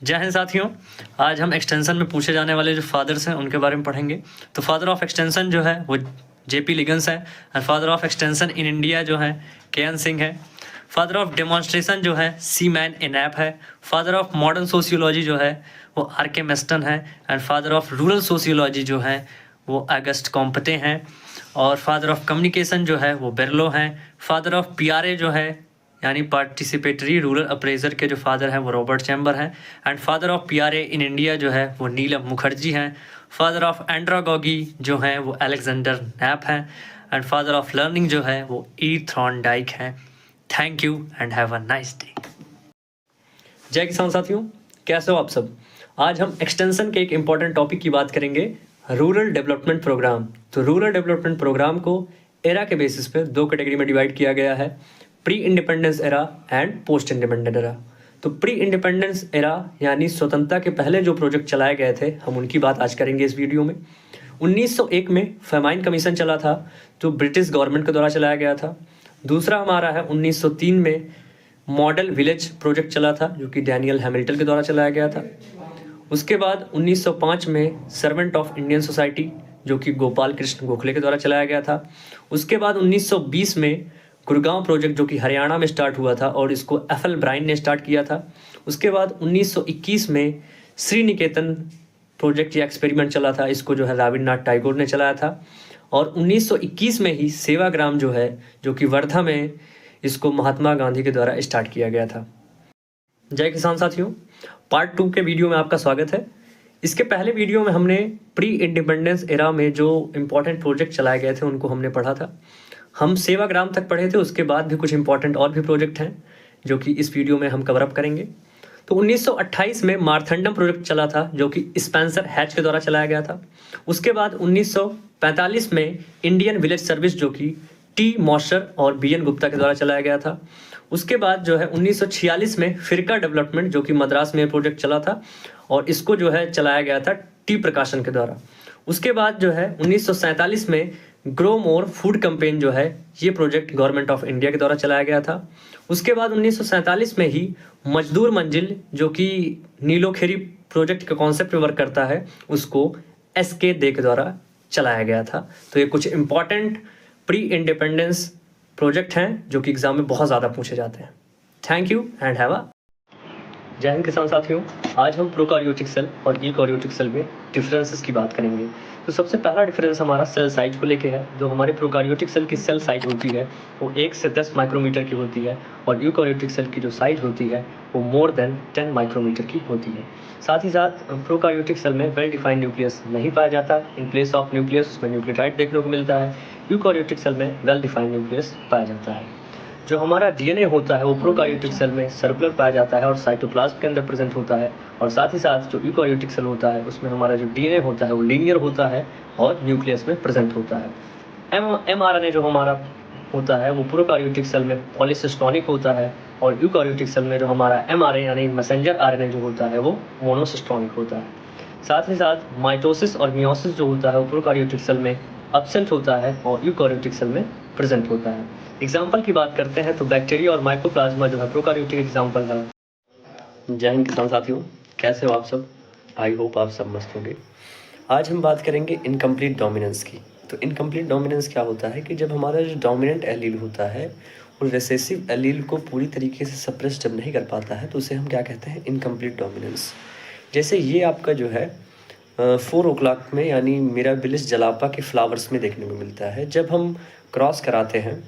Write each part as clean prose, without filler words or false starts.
जय हिंद साथियों। आज हम एक्सटेंशन में पूछे जाने वाले जो फादर्स हैं उनके बारे में पढ़ेंगे। तो फादर ऑफ एक्सटेंशन जो है वो जेपी लिगन्स है और father of extension in India जो है केएन सिंह है। फादर ऑफ डेमोन्स्ट्रेशन जो है सी मैन इनैप है। फादर ऑफ मॉडर्न सोशियोलॉजी जो है वो आर.के. मेस्टन है and father of rural sociology जो है वो अगस्ट कॉम्पटे हैं। और फादर ऑफ कम्युनिकेशन जो है वो बेरलो हैं। फादर ऑफ पीआरए जो है यानी पार्टिसिपेटरी रूरल अप्रेजर के जो फादर हैं वो रॉबर्ट चैम्बर हैं। And father of PRA in India जो है वो नीलम मुखर्जी हैं। फादर ऑफ एंड्रागॉगी जो हैं वो अलेक्जेंडर नैप हैं। एंड फादर ऑफ लर्निंग जो है वो ई थॉर्नडाइक हैं। Thank you and have a nice day. जय किसान साथियों, कैसे हो आप सब। आज हम एक्सटेंशन के एक इम्पॉर्टेंट टॉपिक की बात करेंगे, रूरल डेवलपमेंट प्रोग्राम। तो रूरल डेवलपमेंट प्रोग्राम को एरा के बेसिस पे दो कैटेगरी में डिवाइड किया गया है, pre independence era and post independent era. तो प्री इंडिपेंडेंस एरा यानी स्वतंत्रता के पहले जो प्रोजेक्ट चलाए गए थे हम उनकी बात आज करेंगे इस वीडियो में। 1901 में फेमाइन कमीशन चला था जो ब्रिटिश गवर्नमेंट के द्वारा चलाया गया था। दूसरा हमारा है 1903 में मॉडल विलेज प्रोजेक्ट चला था जो कि डैनियल हैमिल्टन के द्वारा चलाया गया था। उसके बाद 1905 में सर्वेंट ऑफ इंडियन सोसाइटी जो कि गोपाल कृष्ण गोखले के द्वारा चलाया गया था। उसके बाद 1920 में गुड़गांव प्रोजेक्ट जो कि हरियाणा में स्टार्ट हुआ था और इसको एफ.एल. ब्राइन ने स्टार्ट किया था। उसके बाद 1921 में श्री निकेतन प्रोजेक्ट या एक्सपेरिमेंट चला था, इसको जो है रविन्द्रनाथ टैगोर ने चलाया था। और 1921 में ही सेवाग्राम जो है जो कि वर्धा में, इसको महात्मा गांधी के द्वारा स्टार्ट किया गया था। जय किसान साथियों, पार्ट 2 के वीडियो में आपका स्वागत है। इसके पहले वीडियो में हमने प्री इंडिपेंडेंस एरा में जो इम्पोर्टेंट प्रोजेक्ट चलाए गए थे उनको हमने पढ़ा था। हम सेवाग्राम तक पढ़े थे, उसके बाद भी कुछ इंपॉर्टेंट और भी प्रोजेक्ट हैं जो कि इस वीडियो में हम कवर अप करेंगे। तो 1928 में मारथंडम प्रोजेक्ट चला था जो कि स्पेंसर हैच के द्वारा चलाया गया था। उसके बाद 1945 में इंडियन विलेज सर्विस जो कि टी मॉशर और बी.एन. गुप्ता के द्वारा चलाया गया था। उसके बाद जो है 1946 में फिरका डेवलपमेंट जो कि मद्रास में प्रोजेक्ट चला था और इसको जो है चलाया गया था टी प्रकाशन के द्वारा। उसके बाद जो है 1947 में ग्रो मोर फूड कैंपेन जो है ये प्रोजेक्ट गवर्नमेंट ऑफ इंडिया के द्वारा चलाया गया था। उसके बाद 1947 में ही मजदूर मंजिल जो कि नीलोखेरी प्रोजेक्ट के कॉन्सेप्ट पे वर्क करता है उसको एस.के. दे के द्वारा चलाया गया था। तो ये कुछ इंपॉर्टेंट प्री इंडिपेंडेंस प्रोजेक्ट हैं जो कि एग्जाम में बहुत ज़्यादा पूछे जाते हैं। Thank you and have a जय हिंद किसान साथियों। आज हम प्रोकार्योटिक सेल और यूकार्योटिक सेल में डिफरेंसेस की बात करेंगे। तो सबसे पहला डिफरेंस हमारा सेल साइज को लेके है। जो हमारे प्रोकार्योटिक सेल की सेल साइज होती है वो 1 से 10 माइक्रोमीटर की होती है और यूकार्योटिक सेल की जो साइज होती है वो मोर देन 10 माइक्रोमीटर की होती है। साथ ही साथ प्रोकार्योटिक सेल में वेल डिफाइंड न्यूक्लियस नहीं पाया जाता। इन प्लेस ऑफ न्यूक्लियस उसमें न्यूक्लियोटाइड देखने को मिलता है। यूकार्योटिक सेल में वेल डिफाइंड न्यूक्लियस पाया जाता है। जो हमारा डीएनए होता है वो प्रोकार्योटिक सेल में सर्कुलर पाया जाता है और साइटोप्लाज्म के अंदर प्रेजेंट होता है। और साथ ही साथ जो यूकार्योटिक सेल होता है उसमें हमारा जो डीएनए होता है वो लीनियर होता है और न्यूक्लियस में प्रेजेंट होता है। एमआरएनए जो हमारा होता है वो प्रोकार्योटिक सेल में पॉलीसिस्टोनिक होता है और यूकार्योटिक सेल में जो हमारा एमआरएनए यानी मैसेंजर आरएनए जो होता है वो मोनोसिस्टोनिक होता है। साथ ही साथ माइटोसिस और मियोसिस जो होता है वो प्रोकार्योटिक सेल में एब्सेंट होता है और यूकार्योटिक सेल में प्रेजेंट होता है। एग्जाम्पल की बात करते हैं तो बैक्टीरिया और माइकोप्लाज्मा जो है प्रोकार्योटिक एग्जाम्पल है। जय हिंद किसान साथियों, कैसे हो आप सब। आई होप आप सब मस्त होंगे। आज हम बात करेंगे इनकम्प्लीट डोमिनेंस की। तो इनकम्प्लीट डोमिनेंस क्या होता है कि जब हमारा जो डोमिनेंट एलील होता है वो रिसेसिव एलील को पूरी तरीके से सप्रेस जब नहीं कर पाता है तो उसे हम क्या कहते हैं, इनकम्प्लीट डोमिनेंस। जैसे ये आपका जो है 4 o'clock में यानी मिराबिलिस जलापा के फ्लावर्स में देखने को मिलता है। जब हम क्रॉस कराते हैं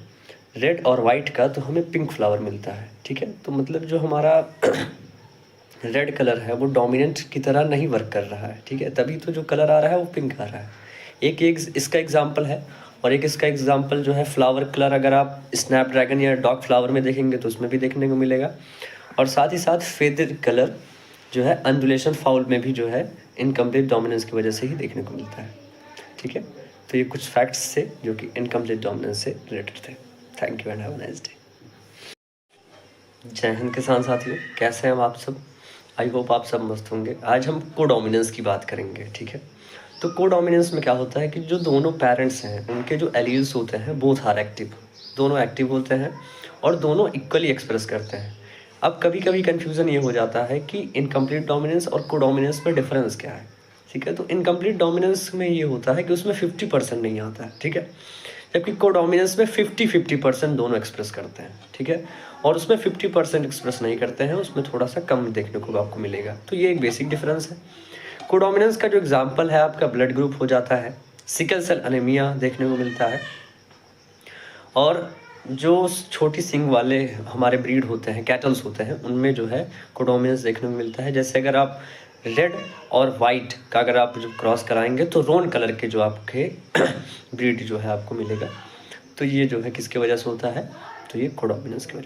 रेड और वाइट का तो हमें पिंक फ्लावर मिलता है। ठीक है, तो मतलब जो हमारा रेड कलर है वो डोमिनेंट की तरह नहीं वर्क कर रहा है। ठीक है, तभी तो जो कलर आ रहा है वो पिंक आ रहा है। एक इसका एग्जांपल है और एक इसका एग्जांपल जो है फ्लावर कलर, अगर आप स्नैपड्रैगन या डॉग फ्लावर में देखेंगे तो उसमें भी देखने को मिलेगा। और साथ ही साथ फेदर कलर जो है अंडुलेशन फाउल में भी जो है इनकम्प्लीट डोमिनेंस की वजह से ही देखने को मिलता है। ठीक है, तो ये कुछ फैक्ट्स थे जो कि इनकम्प्लीट डोमिनेंस से रिलेटेड थे। Thank you and have a nice day. जय हिंद किसान साथियों, कैसे हैं आप सब। आई होप आप सब मस्त होंगे। आज हम कोडोमिनेंस की बात करेंगे। ठीक है, तो कोडोमिनेंस में क्या होता है कि जो दोनों पेरेंट्स हैं उनके जो एलील्स होते हैं बोथ आर एक्टिव, दोनों एक्टिव होते हैं और दोनों इक्वली एक्सप्रेस करते हैं। अब कभी कभी कन्फ्यूज़न ये हो जाता है कि इनकम्प्लीट डोमिनेंस और कोडोमिनेंस में डिफरेंस क्या है, ठीक है। तो इनकम्प्लीट डोमिनेंस में ये होता है कि उसमें 50% नहीं आता है, ठीक है, जबकि कोडोमिनेंस में 50% दोनों एक्सप्रेस करते हैं, ठीक है। और उसमें 50% एक्सप्रेस नहीं करते हैं, उसमें थोड़ा सा कम देखने को आपको मिलेगा। तो ये एक बेसिक डिफरेंस है। कोडोमिनेंस का जो एग्जाम्पल है आपका ब्लड ग्रुप हो जाता है, सिकल सेल अनीमिया देखने को मिलता है। और जो छोटी सींग वाले हमारे ब्रीड होते हैं, कैटल्स होते हैं, उनमें जो है कोडोमिनेंस देखने को मिलता है। जैसे अगर आप रेड और वाइट का अगर आप जो क्रॉस कराएंगे तो रोन कलर के जो आपके ब्रीड जो है आपको मिलेगा। तो ये जो है किसके वजह से होता है, तो ये कोडोमिनेंस की वजह